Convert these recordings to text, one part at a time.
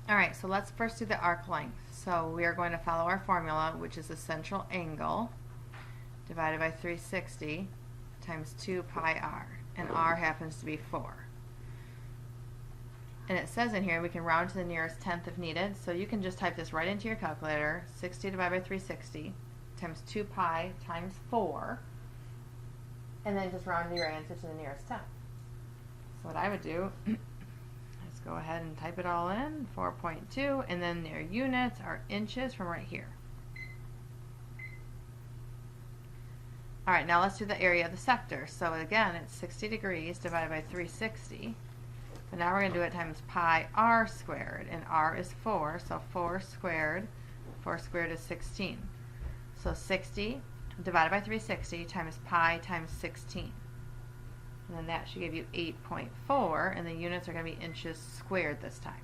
Alright, so let's first do the arc length. So we are going to follow our formula, which is the central angle divided by 360 times 2 pi r, and r happens to be 4. And it says in here we can round to the nearest tenth if needed, so you can just type this right into your calculator, 60 divided by 360 times 2 pi times 4, and then just round your answer to the nearest tenth. So what I would do is go ahead and type it all in, 4.2, and then their units are inches from right here. Alright, now let's do the area of the sector. So again, it's 60 degrees divided by 360. But now we're going to do it times pi r squared, and r is 4, so 4 squared is 16. So 60 divided by 360 times pi times 16. And then that should give you 8.4, and the units are going to be inches squared this time.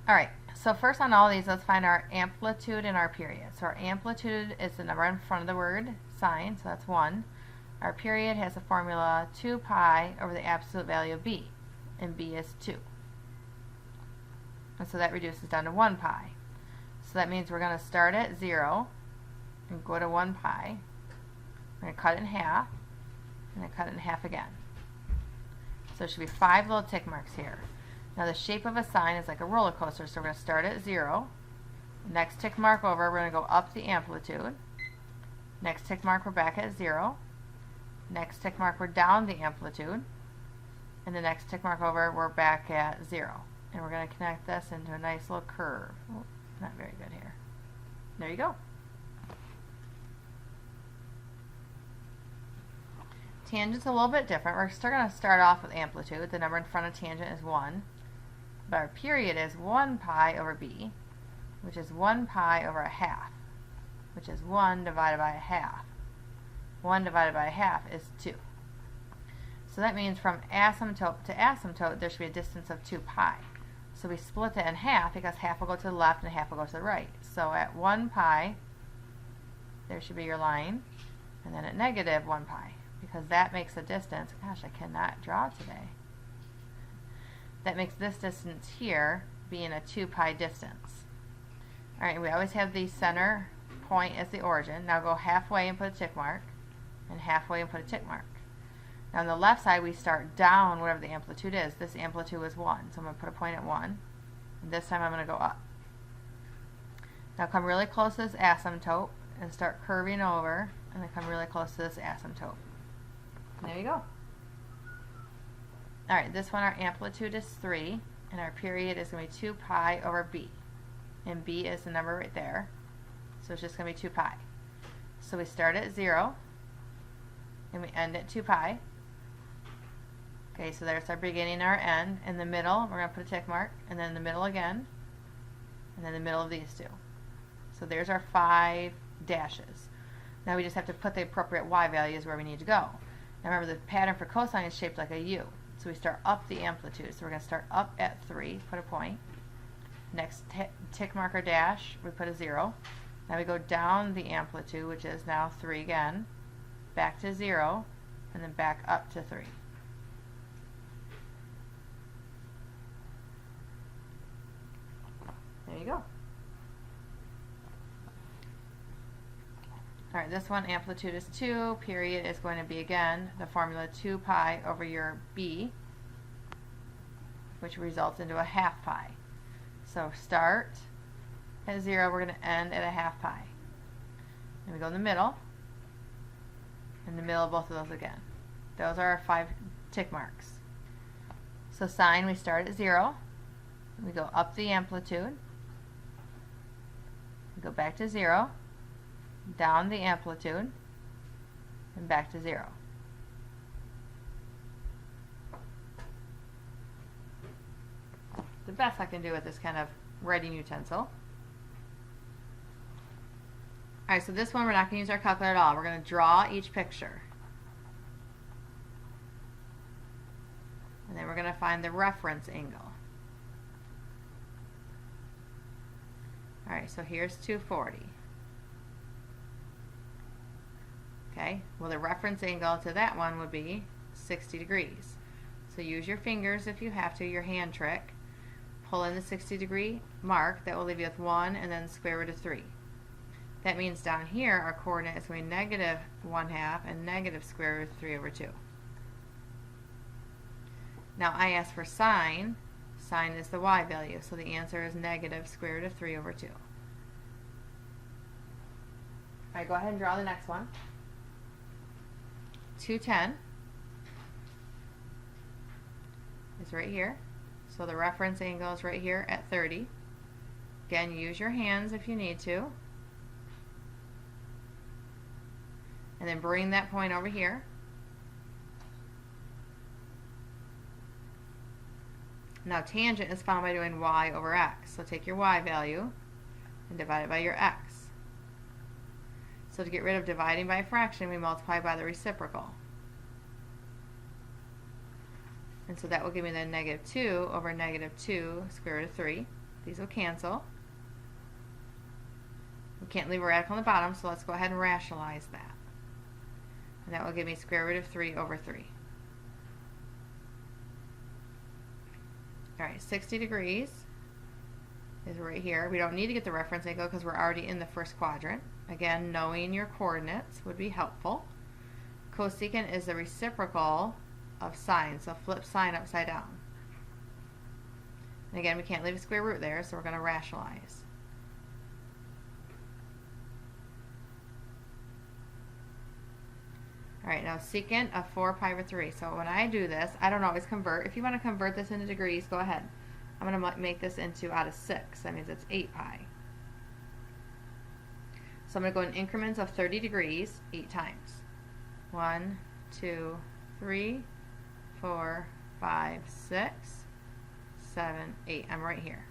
Alright, so first on all these, let's find our amplitude and our period. So our amplitude is the number in front of the word sign, so that's 1. Our period has the formula 2 pi over the absolute value of b, and b is 2. And so that reduces down to 1 pi. So that means we're going to start at 0 and go to 1 pi. We're going to cut it in half, and then cut it in half again. So there should be 5 little tick marks here. Now the shape of a sign is like a roller coaster, so we're going to start at 0. Next tick mark over, we're going to go up the amplitude. Next tick mark, we're back at 0. Next tick mark, we're down the amplitude. And the next tick mark over, we're back at 0. And we're going to connect this into a nice little curve. Oh, not very good here. There you go. Tangent's a little bit different. We're still going to start off with amplitude. The number in front of tangent is 1. But our period is 1 pi over b, which is 1 pi over a half, which is 1 divided by a half. 1 divided by a half is 2. So that means from asymptote to asymptote, there should be a distance of 2 pi. So we split that in half because half will go to the left and half will go to the right. So at 1 pi, there should be your line, and then at negative 1 pi, because that makes a distance. Gosh, I cannot draw today. That makes this distance here being a 2 pi distance. Alright, we always have the center point as the origin. Now go halfway and put a tick mark, and halfway and put a tick mark. Now on the left side, we start down whatever the amplitude is. This amplitude is 1, so I'm going to put a point at 1. And this time I'm going to go up. Now come really close to this asymptote and start curving over, and then come really close to this asymptote. And there you go. Alright, this one, our amplitude is 3, and our period is going to be 2 pi over b. And b is the number right there, so it's just going to be 2 pi. So we start at 0, and we end at 2 pi. Okay, so there's our beginning and our end. In the middle, we're going to put a tick mark, and then in the middle again, and then the middle of these two. So there's our 5 dashes. Now we just have to put the appropriate y values where we need to go. Now remember, the pattern for cosine is shaped like a U. So we start up the amplitude. So we're going to start up at 3, put a point. Next tick mark or dash, we put a 0. Now we go down the amplitude, which is now 3 again, back to 0, and then back up to 3. There you go. Alright, this one, amplitude is 2, period is going to be, again, the formula 2 pi over your b, which results into a half pi. So start at 0, we're going to end at a half pi. Then we go in the middle of both of those again. Those are our 5 tick marks. So sine, we start at 0, we go up the amplitude, we go back to 0, down the amplitude, and back to 0. The best I can do with this kind of writing utensil. Alright, so this one we're not going to use our calculator at all. We're going to draw each picture. And then we're going to find the reference angle. Alright, so here's 240. Okay, well the reference angle to that one would be 60 degrees. So use your fingers if you have to, your hand trick. Pull in the 60-degree mark. That will leave you with 1 and then square root of 3. That means down here our coordinate is going to be negative 1/2 and negative square root of 3 over 2. Now I asked for sine. Sine is the y value, so the answer is negative square root of 3 over 2. Alright, go ahead and draw the next one. 210 is right here. So the reference angle is right here at 30. Again, use your hands if you need to. And then bring that point over here. Now tangent is found by doing y over x. So take your y value and divide it by your x. So to get rid of dividing by a fraction, we multiply by the reciprocal. And so that will give me the negative 2 over negative 2 square root of 3. These will cancel. We can't leave a radical on the bottom, so let's go ahead and rationalize that. And that will give me square root of 3 over 3. Alright, 60 degrees is right here. We don't need to get the reference angle because we're already in the first quadrant. Again, knowing your coordinates would be helpful. Cosecant is the reciprocal of sine, so flip sine upside down. And again, we can't leave a square root there, so we're going to rationalize. Alright, now secant of 4 pi over 3. So when I do this, I don't always convert. If you want to convert this into degrees, go ahead. I'm going to make this into out of 6. That means it's 8 pi. So I'm going to go in increments of 30 degrees 8 times. 1, 2, 3, 4, 5, 6, 7, 8. I'm right here.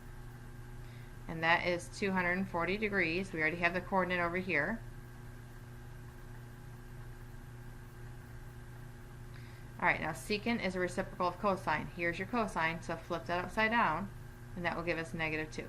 And that is 240 degrees. We already have the coordinate over here. Alright, now secant is a reciprocal of cosine. Here's your cosine, so flip that upside down, and that will give us negative 2.